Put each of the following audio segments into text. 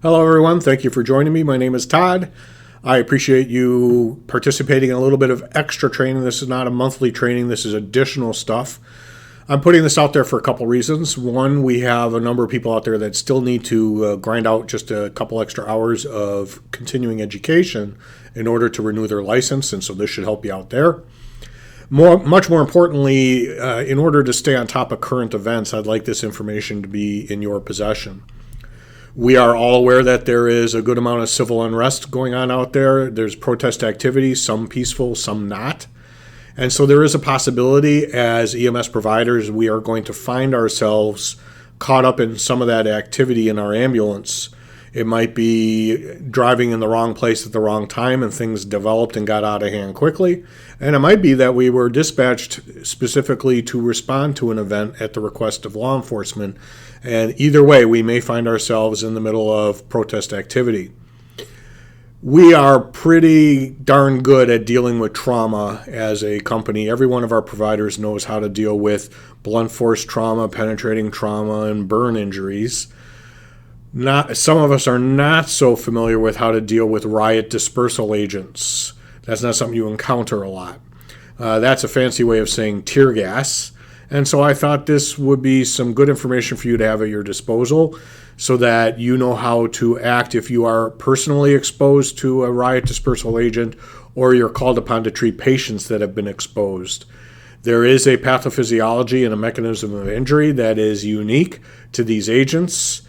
Hello, everyone. Thank you for joining me. My name is Todd. I appreciate you participating in a little bit of extra training. This is not a monthly training. This is additional stuff. I'm putting this out there for a couple reasons. One, we have a number of people out there that still need to grind out just a couple extra hours of continuing education in order to renew their license, and so this should help you out there. Much more importantly, in order to stay on top of current events, I'd like this information to be in your possession. We are all aware that there is a good amount of civil unrest going on out there. There's protest activity, some peaceful, some not. And so there is a possibility as EMS providers, we are going to find ourselves caught up in some of that activity in our ambulance. It might be driving in the wrong place at the wrong time and things developed and got out of hand quickly. And it might be that we were dispatched specifically to respond to an event at the request of law enforcement. And either way, we may find ourselves in the middle of protest activity. We are pretty darn good at dealing with trauma as a company. Every one of our providers knows how to deal with blunt force trauma, penetrating trauma, and burn injuries. Some of us are not so familiar with how to deal with riot dispersal agents. That's not something you encounter a lot. That's a fancy way of saying tear gas. And so I thought this would be some good information for you to have at your disposal so that you know how to act if you are personally exposed to a riot dispersal agent or you're called upon to treat patients that have been exposed. There is a pathophysiology and a mechanism of injury that is unique to these agents.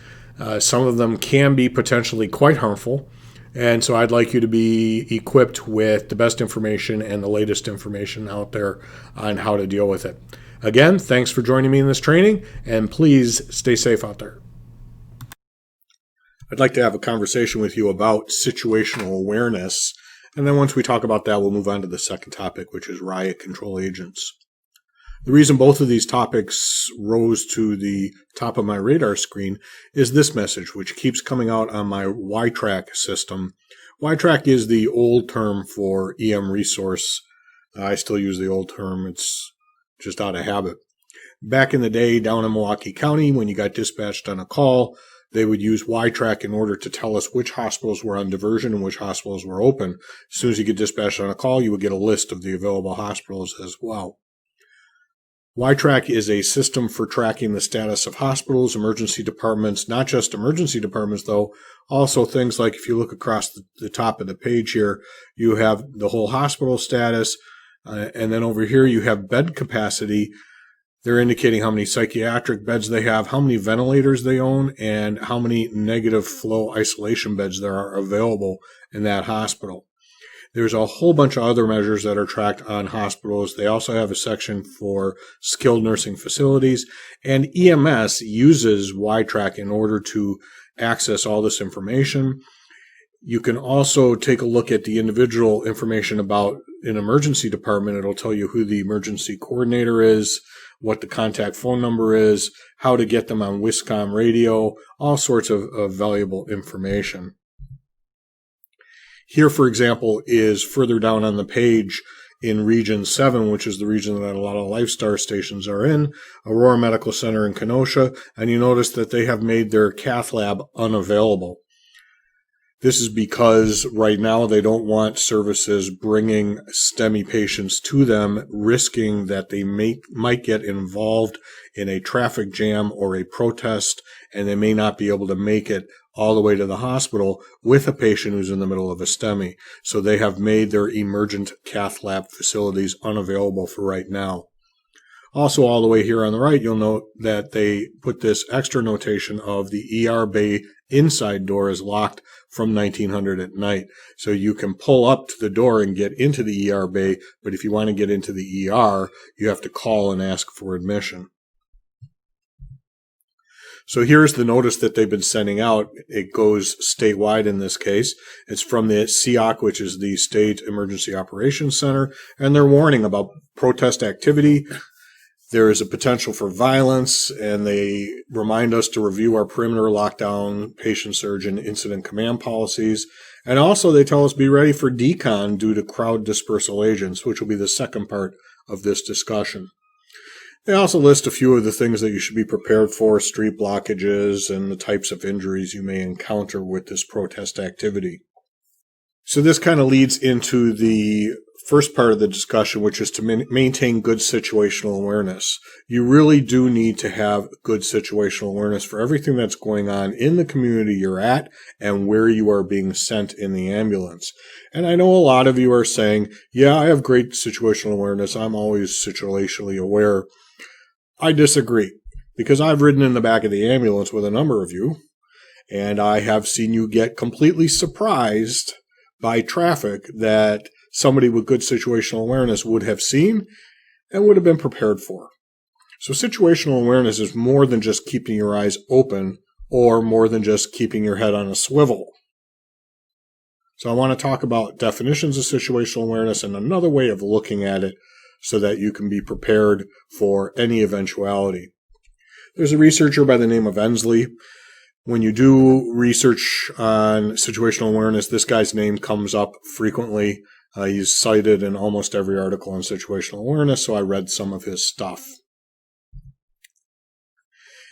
Some of them can be potentially quite harmful. And so I'd like you to be equipped with the best information and the latest information out there on how to deal with it. Again, thanks for joining me in this training, and please stay safe out there. I'd like to have a conversation with you about situational awareness. And then once we talk about that, we'll move on to the second topic, which is riot control agents. The reason both of these topics rose to the top of my radar screen is this message, which keeps coming out on my Y-Track system. Y-Track is the old term for EM resource. I still use the old term. It's just out of habit. Back in the day, down in Milwaukee County, when you got dispatched on a call, they would use Y-Track in order to tell us which hospitals were on diversion and which hospitals were open. As soon as you get dispatched on a call, you would get a list of the available hospitals as well. Y-Track is a system for tracking the status of hospitals, emergency departments, not just emergency departments though, also things like if you look across the top of the page here, you have the whole hospital status, and then over here you have bed capacity. They're indicating how many psychiatric beds they have, how many ventilators they own, and how many negative flow isolation beds there are available in that hospital. There's a whole bunch of other measures that are tracked on hospitals. They also have a section for skilled nursing facilities, and EMS uses Y-Track in order to access all this information. You can also take a look at the individual information about an emergency department. It'll tell you who the emergency coordinator is, what the contact phone number is, how to get them on Wiscom radio, all sorts of valuable information. Here, for example, is further down on the page in Region 7, which is the region that a lot of Lifestar stations are in, Aurora Medical Center in Kenosha, and you notice that they have made their cath lab unavailable. This is because right now they don't want services bringing STEMI patients to them, risking that they might get involved in a traffic jam or a protest, and they may not be able to make it all the way to the hospital with a patient who's in the middle of a STEMI. So they have made their emergent cath lab facilities unavailable for right now. Also, all the way here on the right, you'll note that they put this extra notation of the ER bay inside door is locked from 1900 at night. So you can pull up to the door and get into the ER bay, but if you want to get into the ER, you have to call and ask for admission. So here's the notice that they've been sending out. It goes statewide in this case. It's from the SEOC, which is the State Emergency Operations Center, and they're warning about protest activity. There is a potential for violence, and they remind us to review our perimeter lockdown, patient surge, and incident command policies. And also they tell us be ready for decon due to crowd dispersal agents, which will be the second part of this discussion. They also list a few of the things that you should be prepared for, street blockages, and the types of injuries you may encounter with this protest activity. So this kind of leads into the first part of the discussion, which is to maintain good situational awareness. You really do need to have good situational awareness for everything that's going on in the community you're at and where you are being sent in the ambulance. And I know a lot of you are saying, yeah, I have great situational awareness. I'm always situationally aware. I disagree, because I've ridden in the back of the ambulance with a number of you, and I have seen you get completely surprised by traffic that somebody with good situational awareness would have seen and would have been prepared for. So situational awareness is more than just keeping your eyes open or more than just keeping your head on a swivel. So I want to talk about definitions of situational awareness and another way of looking at it so that you can be prepared for any eventuality. There's a researcher by the name of Ensley. When you do research on situational awareness, this guy's name comes up frequently. He's cited in almost every article on situational awareness, so I read some of his stuff.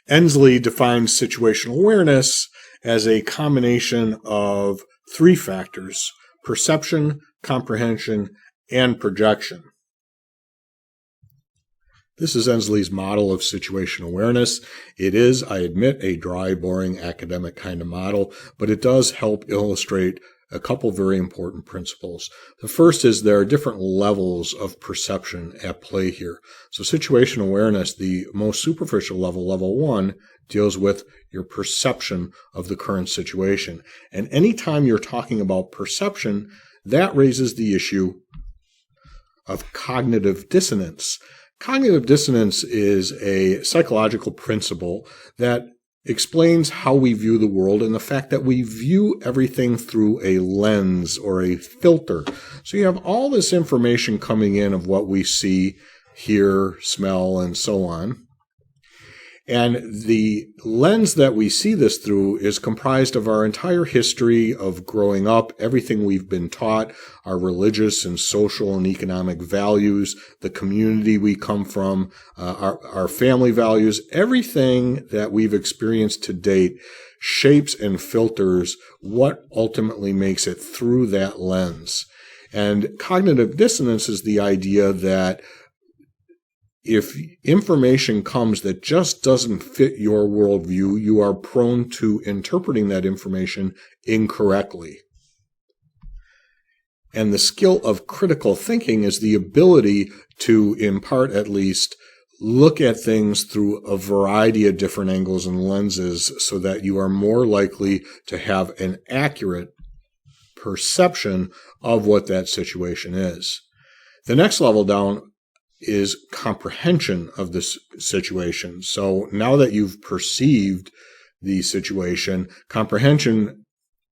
Ensley defines situational awareness as a combination of three factors: perception, comprehension, and projection. This is Ensley's model of situational awareness. It is, I admit, a dry, boring, academic kind of model, but it does help illustrate a couple very important principles. The first is there are different levels of perception at play here. So situational awareness, the most superficial level, level 1, deals with your perception of the current situation. And anytime you're talking about perception, that raises the issue of cognitive dissonance. Cognitive dissonance is a psychological principle that explains how we view the world and the fact that we view everything through a lens or a filter. So you have all this information coming in of what we see, hear, smell, and so on. And the lens that we see this through is comprised of our entire history of growing up, everything we've been taught, our religious and social and economic values, the community we come from, our family values, everything that we've experienced to date shapes and filters what ultimately makes it through that lens. And cognitive dissonance is the idea that if information comes that just doesn't fit your worldview, you are prone to interpreting that information incorrectly. And the skill of critical thinking is the ability to, in part at least, look at things through a variety of different angles and lenses so that you are more likely to have an accurate perception of what that situation is. The next level down is comprehension of this situation. So now that you've perceived the situation, comprehension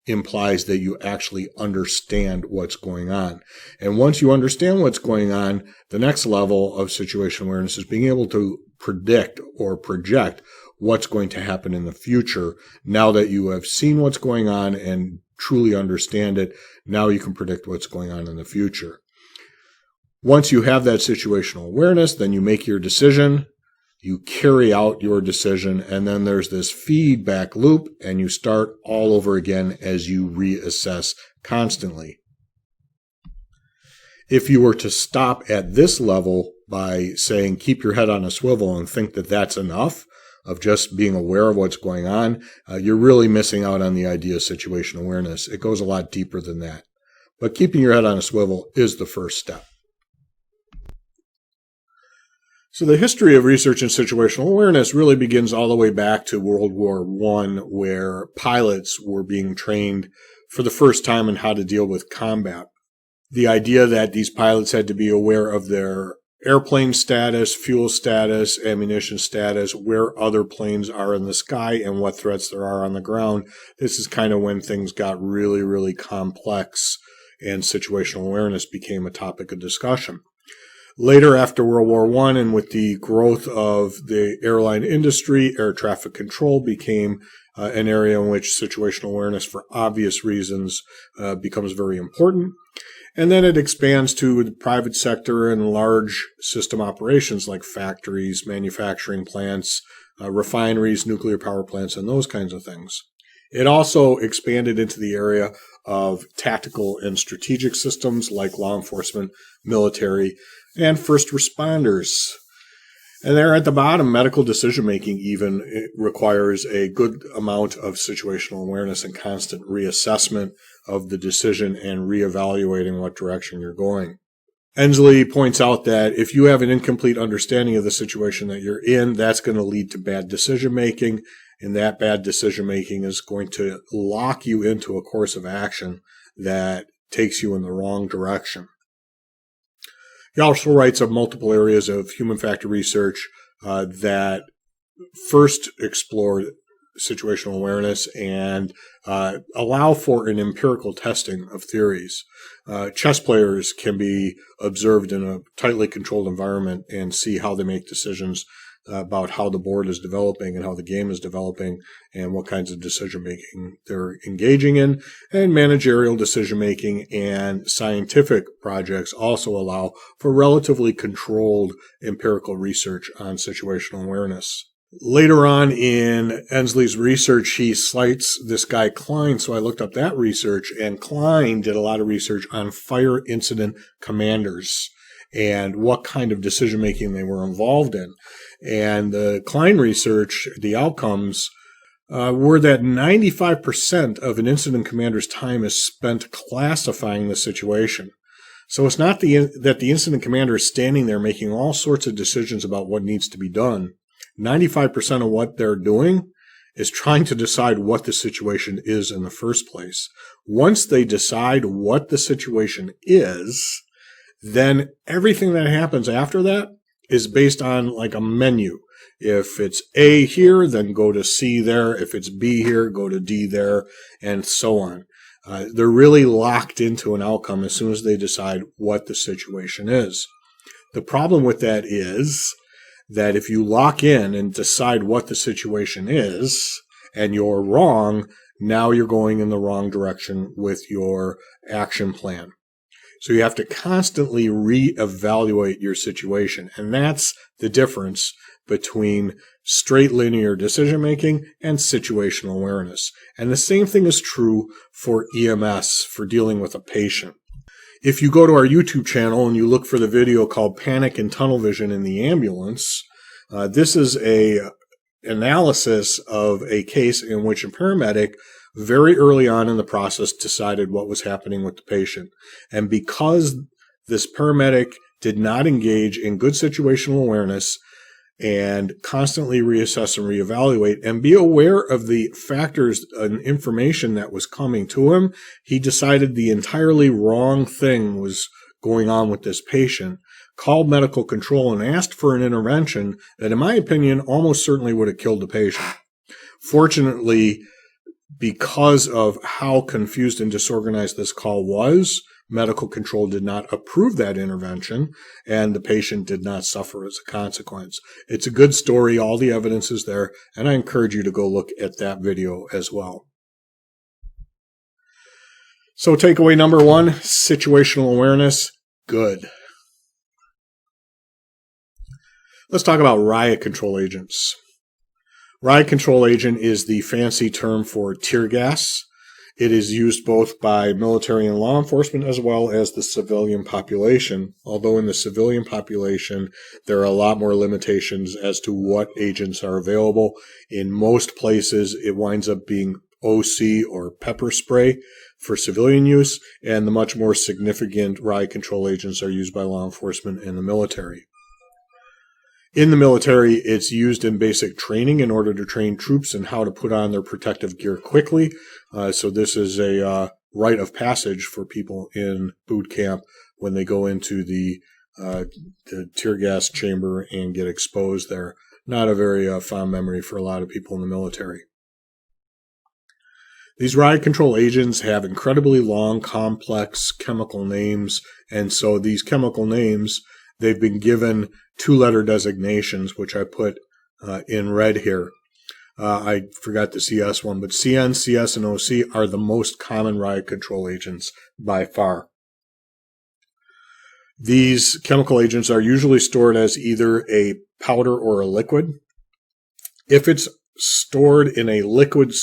implies that you actually understand what's going on. And once you understand what's going on, the next level of situational awareness is being able to predict or project what's going to happen in the future. Now that you have seen what's going on and truly understand it, now you can predict what's going on in the future. Once you have that situational awareness, then you make your decision, you carry out your decision, and then there's this feedback loop, and you start all over again as you reassess constantly. If you were to stop at this level by saying keep your head on a swivel and think that that's enough of just being aware of what's going on, you're really missing out on the idea of situational awareness. It goes a lot deeper than that. But keeping your head on a swivel is the first step. So the history of research in situational awareness really begins all the way back to World War I, where pilots were being trained for the first time in how to deal with combat. The idea that these pilots had to be aware of their airplane status, fuel status, ammunition status, where other planes are in the sky, and what threats there are on the ground. This is kind of when things got really, really complex and situational awareness became a topic of discussion. Later, after World War I, and with the growth of the airline industry, air traffic control became an area in which situational awareness, for obvious reasons, becomes very important. And then it expands to the private sector and large system operations like factories, manufacturing plants, refineries, nuclear power plants, and those kinds of things. It also expanded into the area of tactical and strategic systems like law enforcement, military, and first responders. And there at the bottom, medical decision-making even requires a good amount of situational awareness and constant reassessment of the decision and reevaluating what direction you're going. Ensley points out that if you have an incomplete understanding of the situation that you're in, that's going to lead to bad decision-making, and that bad decision-making is going to lock you into a course of action that takes you in the wrong direction. He also writes of multiple areas of human factor research that first explored situational awareness and allow for an empirical testing of theories. Chess players can be observed in a tightly controlled environment and see how they make decisions about how the board is developing and how the game is developing and what kinds of decision-making they're engaging in. And managerial decision-making and scientific projects also allow for relatively controlled empirical research on situational awareness. Later on in Ensley's research, he cites this guy Klein, so I looked up that research, and Klein did a lot of research on fire incident commanders and what kind of decision-making they were involved in. And the Klein research, the outcomes were that 95% of an incident commander's time is spent classifying the situation. So it's not that the incident commander is standing there making all sorts of decisions about what needs to be done. 95% of what they're doing is trying to decide what the situation is in the first place. Once they decide what the situation is, then everything that happens after that is based on like a menu. If it's A here, then go to C there. If it's B here, go to D there, and so on. They're really locked into an outcome as soon as they decide what the situation is. The problem with that is that if you lock in and decide what the situation is, and you're wrong, now you're going in the wrong direction with your action plan. So you have to constantly reevaluate your situation. And that's the difference between straight linear decision-making and situational awareness. And the same thing is true for EMS, for dealing with a patient. If you go to our YouTube channel and you look for the video called Panic and Tunnel Vision in the Ambulance, this is an analysis of a case in which a paramedic very early on in the process decided what was happening with the patient. And because this paramedic did not engage in good situational awareness and constantly reassess and reevaluate and be aware of the factors and information that was coming to him, he decided the entirely wrong thing was going on with this patient, called medical control and asked for an intervention that, in my opinion, almost certainly would have killed the patient. Fortunately, because of how confused and disorganized this call was, medical control did not approve that intervention, and the patient did not suffer as a consequence. It's a good story. All the evidence is there, and I encourage you to go look at that video as well. So takeaway number 1, situational awareness, good. Let's talk about riot control agents. Riot control agent is the fancy term for tear gas. It is used both by military and law enforcement as well as the civilian population. Although in the civilian population, there are a lot more limitations as to what agents are available. In most places, it winds up being OC or pepper spray for civilian use, and the much more significant riot control agents are used by law enforcement and the military. In the military, it's used in basic training in order to train troops in how to put on their protective gear quickly. So this is a rite of passage for people in boot camp when they go into the tear gas chamber and get exposed there. Not a very fond memory for a lot of people in the military. These riot control agents have incredibly long, complex chemical names, and so these chemical names, they've been given 2-letter designations, which I put in red here. I forgot the CS one, but CN, CS, and OC are the most common riot control agents by far. These chemical agents are usually stored as either a powder or a liquid. If it's stored in a liquid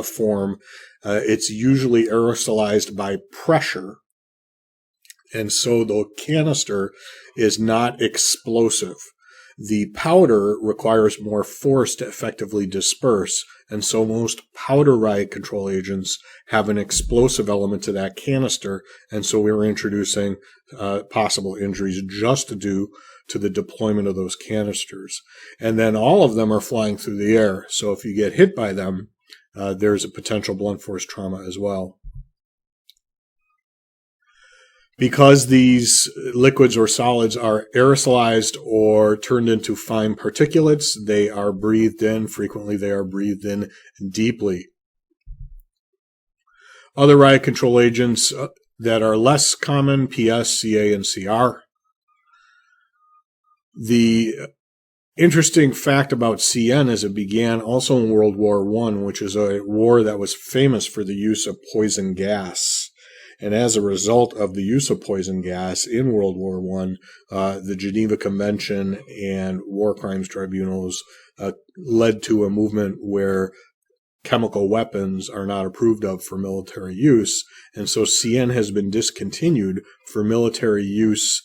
form, it's usually aerosolized by pressure, and so the canister is not explosive. The powder requires more force to effectively disperse, and so most powder riot control agents have an explosive element to that canister, and so we're introducing possible injuries just due to the deployment of those canisters. And then all of them are flying through the air, so if you get hit by them, there's a potential blunt force trauma as well. Because these liquids or solids are aerosolized or turned into fine particulates, they are breathed in. Frequently, they are breathed in deeply. Other riot control agents that are less common, PS, CA, and CR. The interesting fact about CN is it began also in World War I, which is a war that was famous for the use of poison gas. And as a result of the use of poison gas in World War I, the Geneva Convention and war crimes tribunals led to a movement where chemical weapons are not approved of for military use. And so CN has been discontinued for military use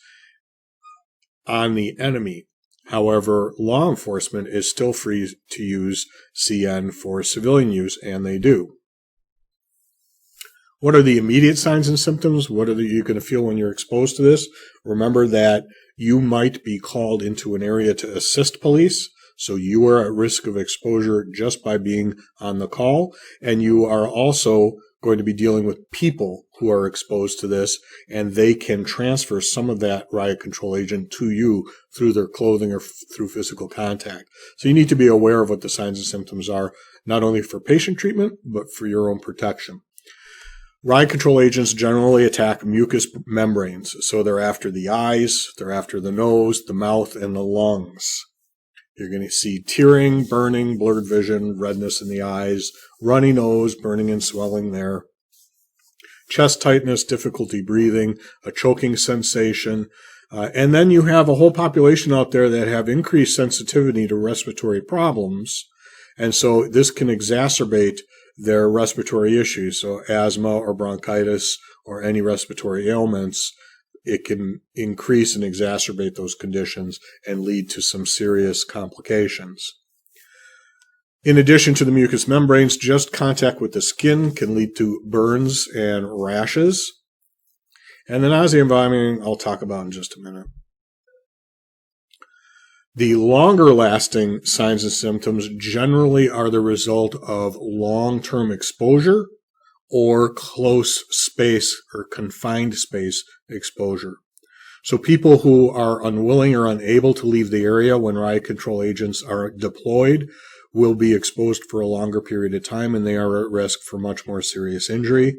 on the enemy. However, law enforcement is still free to use CN for civilian use, and they do. What are the immediate signs and symptoms? What are you going to feel when you're exposed to this? Remember that you might be called into an area to assist police, so you are at risk of exposure just by being on the call, and you are also going to be dealing with people who are exposed to this, and they can transfer some of that riot control agent to you through their clothing or through physical contact. So you need to be aware of what the signs and symptoms are, not only for patient treatment, but for your own protection. Riot control agents generally attack mucous membranes, so they're after the eyes, they're after the nose, the mouth, and the lungs. You're going to see tearing, burning, blurred vision, redness in the eyes, runny nose, burning and swelling there, chest tightness, difficulty breathing, a choking sensation, and then you have a whole population out there that have increased sensitivity to respiratory problems, and so this can exacerbate their respiratory issues, so asthma or bronchitis or any respiratory ailments. It can increase and exacerbate those conditions and lead to some serious complications. In addition to the mucous membranes, just contact with the skin can lead to burns and rashes. And the nausea and vomiting I'll talk about in just a minute. The longer lasting signs and symptoms generally are the result of long-term exposure or close space or confined space exposure. So people who are unwilling or unable to leave the area when riot control agents are deployed will be exposed for a longer period of time, and they are at risk for much more serious injury.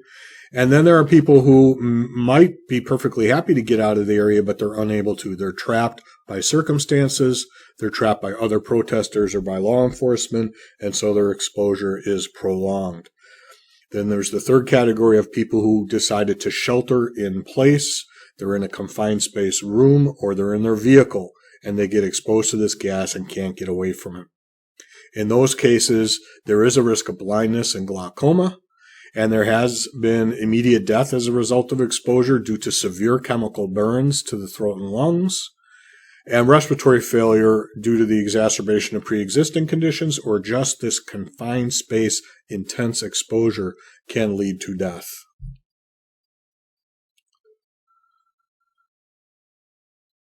And then there are people who might be perfectly happy to get out of the area, but they're unable to. They're trapped by circumstances, they're trapped by other protesters or by law enforcement, and so their exposure is prolonged. Then there's the third category of people who decided to shelter in place. They're in a confined space room or they're in their vehicle, and they get exposed to this gas and can't get away from it. In those cases, there is a risk of blindness and glaucoma, and there has been immediate death as a result of exposure due to severe chemical burns to the throat and lungs, and respiratory failure due to the exacerbation of pre-existing conditions or just this confined space intense exposure can lead to death.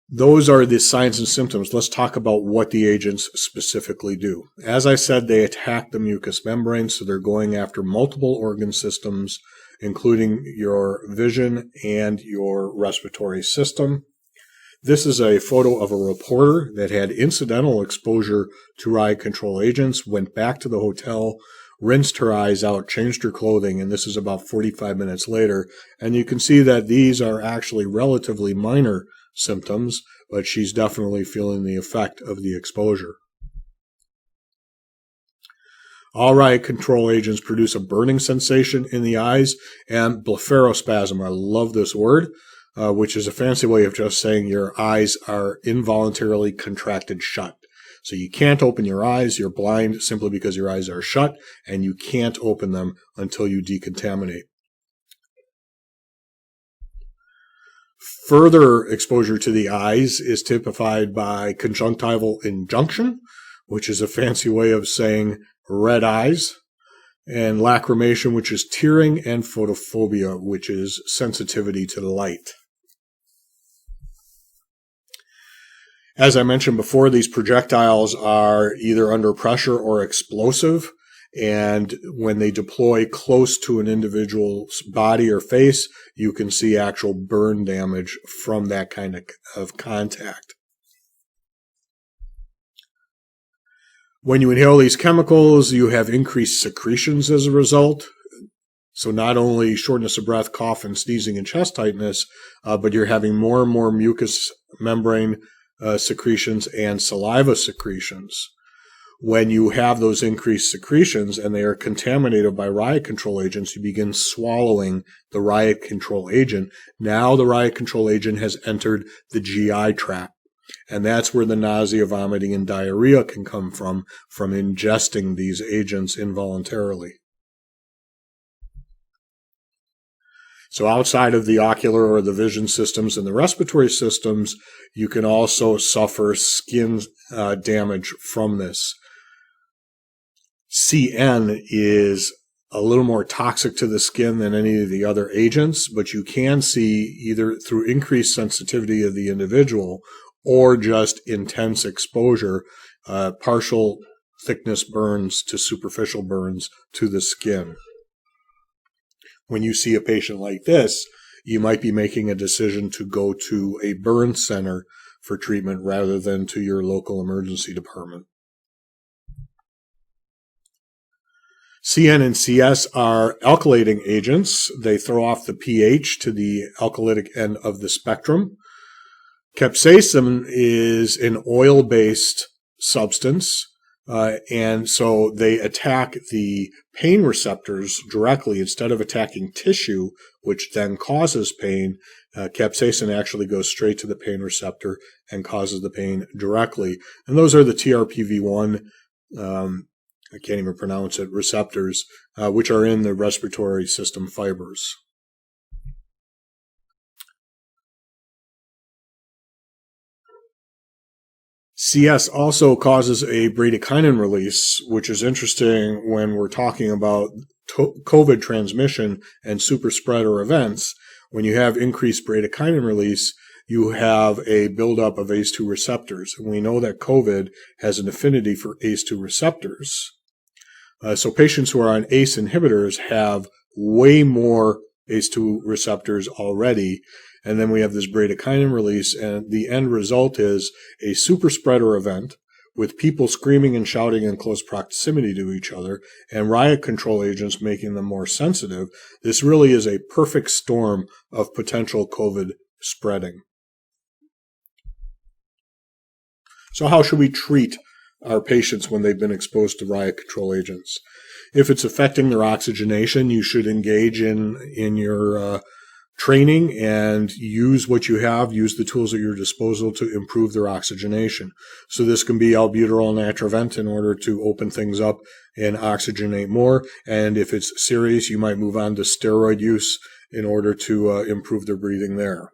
Those are the signs and symptoms. Let's talk about what the agents specifically do. As I said, they attack the mucous membrane, so they're going after multiple organ systems, including your vision and your respiratory system. This is a photo of a reporter that had incidental exposure to riot control agents, went back to the hotel, rinsed her eyes out, changed her clothing, and this is about 45 minutes later. And you can see that these are actually relatively minor symptoms, but she's definitely feeling the effect of the exposure. All riot control agents produce a burning sensation in the eyes and blepharospasm. I love this word. which is a fancy way of just saying your eyes are involuntarily contracted shut. So you can't open your eyes. You're blind simply because your eyes are shut, and you can't open them until you decontaminate. Further exposure to the eyes is typified by conjunctival injunction, which is a fancy way of saying red eyes, and lacrimation, which is tearing, and photophobia, which is sensitivity to the light. As I mentioned before, these projectiles are either under pressure or explosive, and when they deploy close to an individual's body or face, you can see actual burn damage from that kind of contact. When you inhale these chemicals, you have increased secretions as a result. So not only shortness of breath, cough, and sneezing and chest tightness, but you're having more and more mucous membrane secretions and saliva secretions. When you have those increased secretions and they are contaminated by riot control agents, you begin swallowing the riot control agent. Now the riot control agent has entered the GI tract. And that's where the nausea, vomiting, and diarrhea can come from ingesting these agents involuntarily. So outside of the ocular or the vision systems and the respiratory systems, you can also suffer skin damage from this. CN is a little more toxic to the skin than any of the other agents, but you can see either through increased sensitivity of the individual or just intense exposure, partial thickness burns to superficial burns to the skin. When you see a patient like this, you might be making a decision to go to a burn center for treatment rather than to your local emergency department. CN and CS are alkylating agents. They throw off the pH to the alkylitic end of the spectrum. Capsaicin is an oil-based substance, and so they attack the pain receptors directly instead of attacking tissue, which then causes pain. Capsaicin actually goes straight to the pain receptor and causes the pain directly. And those are the TRPV1, I can't even pronounce it, receptors, which are in the respiratory system fibers. CS also causes a bradykinin release, which is interesting when we're talking about COVID transmission and super spreader events. When you have increased bradykinin release, you have a buildup of ACE2 receptors. And we know that COVID has an affinity for ACE2 receptors. So patients who are on ACE inhibitors have way more ACE2 receptors already. And then we have this bradykinin release, and the end result is a super spreader event with people screaming and shouting in close proximity to each other and riot control agents making them more sensitive. This really is a perfect storm of potential COVID spreading. So how should we treat our patients when they've been exposed to riot control agents? If it's affecting their oxygenation, you should engage in your training and use what you have, use the tools at your disposal to improve their oxygenation. So this can be albuterol and Atrovent in order to open things up and oxygenate more. And if it's serious, you might move on to steroid use in order to improve their breathing there.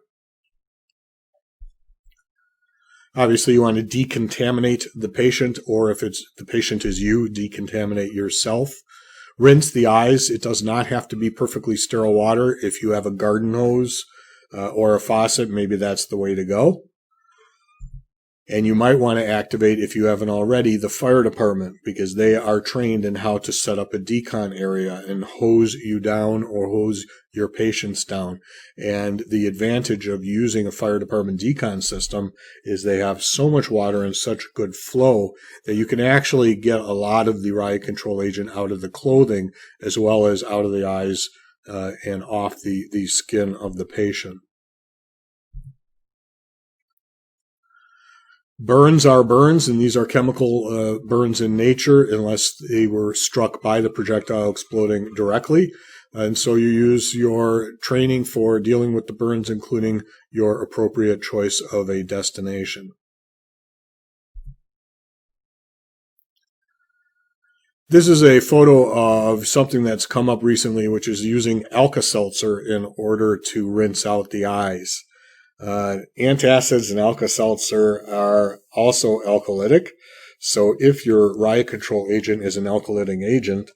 Obviously, you want to decontaminate the patient, or if the patient is you, decontaminate yourself. Rinse the eyes. It does not have to be perfectly sterile water. If you have a garden hose or a faucet, maybe that's the way to go. And you might want to activate, if you haven't already, the fire department, because they are trained in how to set up a decon area and hose you down or hose your patients down. And the advantage of using a fire department decon system is they have so much water and such good flow that you can actually get a lot of the riot control agent out of the clothing as well as out of the eyes and off the skin of the patient. Burns are burns, and these are chemical burns in nature unless they were struck by the projectile exploding directly. And so you use your training for dealing with the burns, including your appropriate choice of a destination. This is a photo of something that's come up recently, which is using Alka-Seltzer in order to rinse out the eyes. Antacids and Alka-Seltzer are also alkalytic. So if your riot control agent is an alkalytic agent,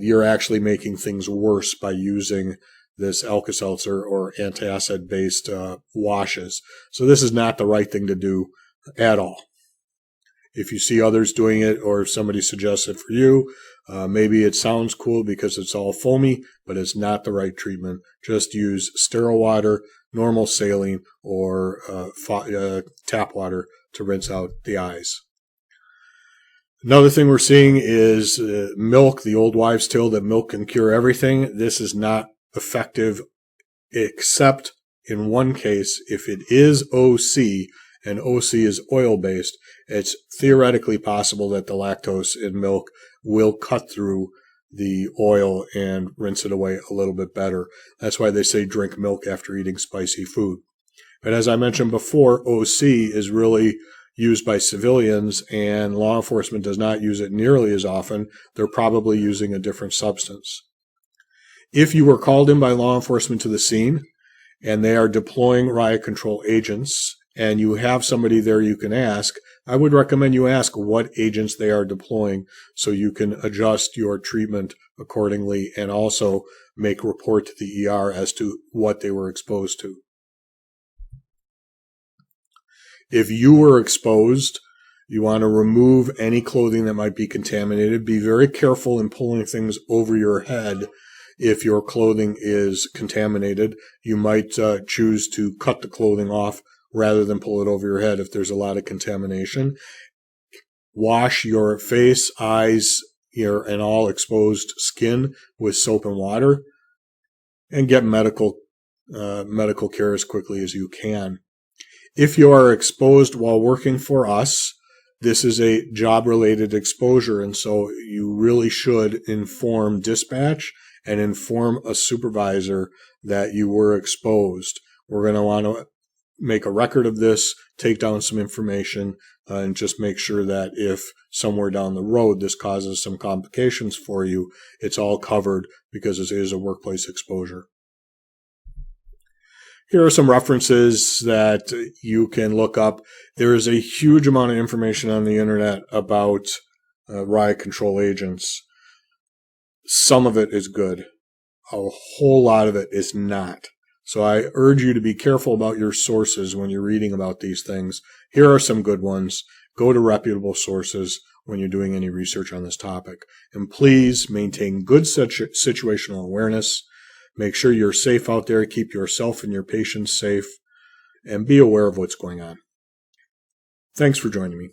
you're actually making things worse by using this Alka-Seltzer or antacid-based washes. So this is not the right thing to do at all. If you see others doing it, or if somebody suggests it for you, maybe it sounds cool because it's all foamy, but it's not the right treatment. Just use sterile water, normal saline, or tap water to rinse out the eyes. Another thing we're seeing is milk, the old wives' tale that milk can cure everything. This is not effective, except in one case, if it is OC, and OC is oil-based, it's theoretically possible that the lactose in milk will cut through the oil and rinse it away a little bit better. That's why they say drink milk after eating spicy food. But as I mentioned before, OC is really used by civilians, and law enforcement does not use it nearly as often. They're probably using a different substance. If you were called in by law enforcement to the scene, and they are deploying riot control agents, and you have somebody there you can ask, I would recommend you ask what agents they are deploying so you can adjust your treatment accordingly and also make report to the ER as to what they were exposed to. If you were exposed, you want to remove any clothing that might be contaminated. Be very careful in pulling things over your head. If your clothing is contaminated, you might choose to cut the clothing off rather than pull it over your head if there's a lot of contamination. Wash your face, eyes, ear, and all exposed skin with soap and water, and get medical care as quickly as you can. If you are exposed while working for us, this is a job-related exposure, and so you really should inform dispatch and inform a supervisor that you were exposed. We're going to want to make a record of this, take down some information, and just make sure that if somewhere down the road this causes some complications for you, it's all covered because it is a workplace exposure. Here are some references that you can look up. There is a huge amount of information on the internet about riot control agents. Some of it is good. A whole lot of it is not. So I urge you to be careful about your sources when you're reading about these things. Here are some good ones. Go to reputable sources when you're doing any research on this topic. And please maintain good situational awareness. Make sure you're safe out there. Keep yourself and your patients safe. And be aware of what's going on. Thanks for joining me.